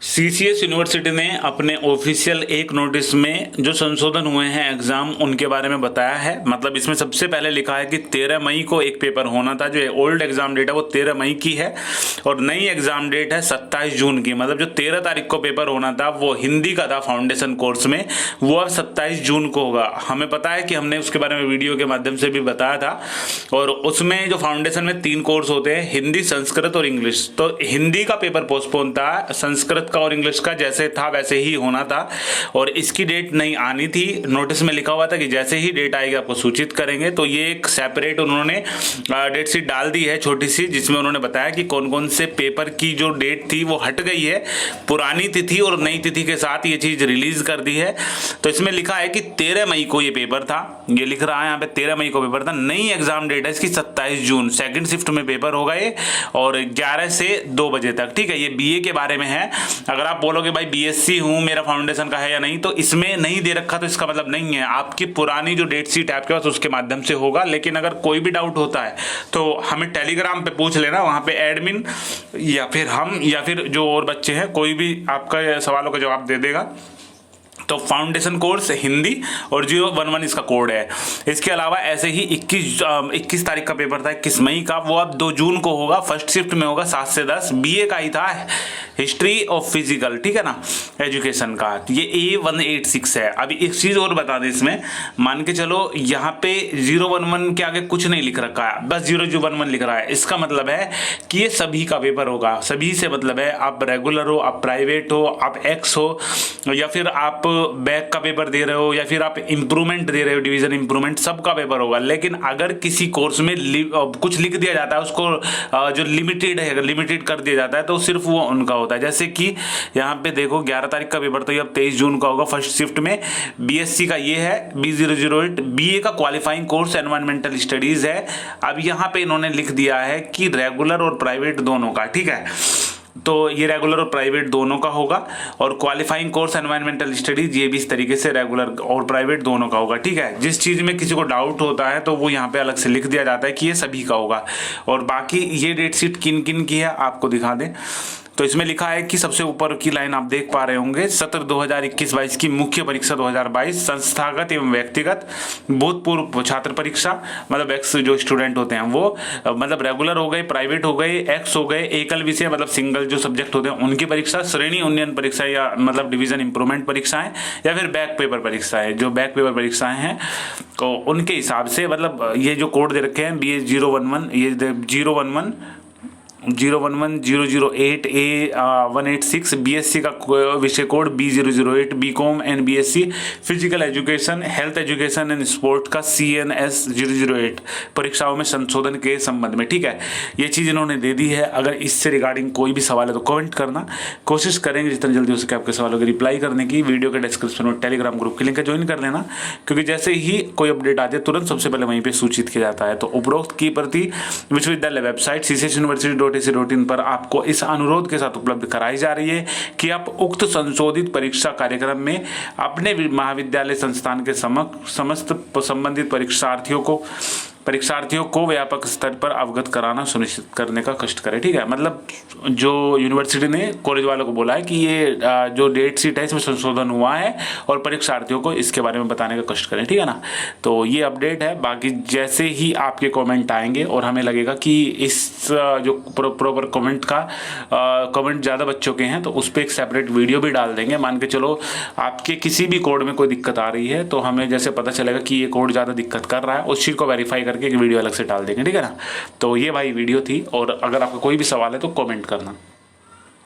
CCS university ने अपने official एक नोटिस में जो संशोधन हुए हैं एग्जाम उनके बारे में बताया है। मतलब इसमें सबसे पहले लिखा है कि 13 मई को एक पेपर होना था। जो ओल्ड एग्जाम डेट है वो 13 मई की है और नई एग्जाम डेट है 27 जून की। मतलब जो 13 तारीख को पेपर होना था वो हिंदी का था फाउंडेशन कोर्स में, वो अब 27 जून को होगा। हमें पता है कि हमने उसके बारे में वीडियो के माध्यम से भी बताया था। और उसमें जो फाउंडेशन में 3 कोर्स होते हैं, हिंदी, संस्कृत और इंग्लिश। तो हिंदी का पेपर पोस्टपोन था, संस्कृत का और इंग्लिश का जैसे था वैसे ही होना था और इसकी डेट नहीं आनी थी। नोटिस में लिखा हुआ था कि जैसे ही डेट आएगी आपको सूचित करेंगे। तो ये एक सेपरेट उन्होंने डेट शीट डाल दी है छोटी सी, जिसमें उन्होंने बताया कि कौन कौन से पेपर की जो डेट थी वो हट गई है, पुरानी तिथि और नई तिथि के साथ ये चीज रिलीज कर दी है। तो इसमें लिखा है कि 13 मई को ये पेपर था, ये लिख रहा है यहाँ पे 13 मई को पेपर था। नई एग्जाम डेट है इसकी 27 जून, सेकंड शिफ्ट में पेपर होगा ये और 11 से 2 बजे तक। ठीक है, ये बीए के बारे में है। अगर आप बोलोगे भाई बीएससी हूं, मेरा फाउंडेशन का है या नहीं, तो इसमें नहीं दे रखा तो इसका मतलब नहीं है। आपकी पुरानी जो डेट शीट है आपके पास उसके माध्यम से होगा। लेकिन अगर कोई भी डाउट होता है तो हमें टेलीग्राम पे पूछ लेना, वहां पे एडमिन या फिर हम या फिर जो और बच्चे हैं, कोई भी आपका सवालों का जवाब दे देगा। तो फाउंडेशन कोर्स हिंदी और 011 इसका कोड है। इसके अलावा ऐसे ही 21 तारीख का पेपर था, 21 मई का, वो अब 2 जून को होगा, फर्स्ट शिफ्ट में होगा 7 से 10। बीए का ही था, हिस्ट्री ऑफ फिजिकल, ठीक है ना, एजुकेशन का। ये A186 है। अभी एक चीज और बता दें, इसमें मान के चलो यहाँ पे 011 के आगे कुछ नहीं लिख रखा है, बस 011 लिख रहा है। इसका मतलब है कि ये सभी का पेपर होगा। सभी से मतलब है आप रेगुलर हो, आप प्राइवेट हो, आप एक्स हो, या फिर आप बैक का पेपर दे रहे हो, या फिर आप इंप्रूवमेंट दे रहे हो, डिवीजन इंप्रूवमेंट, सबका पेपर होगा। लेकिन अगर किसी कोर्स में कुछ लिख दिया जाता है, उसको जो लिमिटेड है, अगर लिमिटेड कर दिया जाता है तो सिर्फ वो उनका होता है। जैसे कि यहाँ पे देखो 11 तारीख का पेपर तो ये अब 23 जून का होगा फर्स्ट शिफ्ट में। बीएससी का ये है B008, बीए का क्वालिफाइंग कोर्स एनवायरमेंटल स्टडीज है। अब यहाँ पे इन्होंने लिख दिया है कि रेगुलर और प्राइवेट दोनों का, ठीक है। तो ये रेगुलर और प्राइवेट दोनों का होगा और क्वालिफाइंग कोर्स एनवायरमेंटल स्टडीज ये भी इस तरीके से रेगुलर और प्राइवेट दोनों का होगा, ठीक है। जिस चीज में किसी को डाउट होता है तो वो यहाँ पे अलग से लिख दिया जाता है कि ये सभी का होगा। और बाकी ये डेट शीट किन किन की है आपको दिखा दें तो इसमें लिखा है कि सबसे ऊपर की लाइन आप देख पा रहे होंगे, सत्र 2021-22 की मुख्य परीक्षा 2022, संस्थागत एवं व्यक्तिगत, भूतपूर्व छात्र परीक्षा, मतलब एक्स जो स्टूडेंट होते हैं वो, मतलब रेगुलर हो गए, प्राइवेट हो गए, एक्स हो गए, एकल विषय मतलब सिंगल जो सब्जेक्ट होते हैं उनकी परीक्षा, श्रेणी उन्नयन परीक्षा या मतलब डिवीजन इंप्रूवमेंट परीक्षाएं, या फिर बैक पेपर परीक्षाएं। जो बैक पेपर परीक्षाएं हैं तो उनके हिसाब से मतलब ये जो कोड दे रखे हैं BA 011, ये 011 008 A186, बीएससी का विषय code B008, BCom and BSc physical education, health education and sport का CNS 008 परीक्षाओं में संशोधन के संबंध में, ठीक है। ये चीज इन्होंने दे दी है। अगर इससे रिगार्डिंग कोई भी सवाल है तो कमेंट करना, कोशिश करेंगे जितना जल्दी हो सके आपके सवालों के रिप्लाई करने की। वीडियो के डिस्क्रिप्शन में टेलीग्राम ग्रुप की लिंक है, ज्वाइन कर लेना, क्योंकि जैसे ही कोई अपडेट आती है तुरंत सबसे पहले वहीं पे सूचित किया जाता है। तो उपरोक्त की प्रति विश्वविद्यालय वेबसाइट CCSuniversity.ac.in पर आपको इस अनुरोध के साथ उपलब्ध कराई जा रही है कि आप उक्त संशोधित परीक्षा कार्यक्रम में अपने महाविद्यालय संस्थान के समस्त संबंधित परीक्षार्थियों को व्यापक स्तर पर अवगत कराना सुनिश्चित करने का कष्ट करें, ठीक है। मतलब जो यूनिवर्सिटी ने कॉलेज वालों को बोला है कि ये जो डेट शीट है इसमें संशोधन हुआ है और परीक्षार्थियों को इसके बारे में बताने का कष्ट करें, ठीक है ना। तो ये अपडेट है। बाकी जैसे ही आपके कमेंट आएंगे और हमें लगेगा कि इस जो प्रॉपर कमेंट ज़्यादा बच्चों के हैं तो उस पर एक सेपरेट वीडियो भी डाल देंगे। मान के चलो आपके किसी भी कोड में कोई दिक्कत आ रही है तो हमें जैसे पता चलेगा कि ये कोड ज़्यादा दिक्कत कर रहा है, उस चीज़ को वेरीफाई करके एक वीडियो अलग से डाल देंगे, ठीक है ना। तो ये भाई वीडियो थी और अगर आपका कोई भी सवाल है तो कमेंट करना।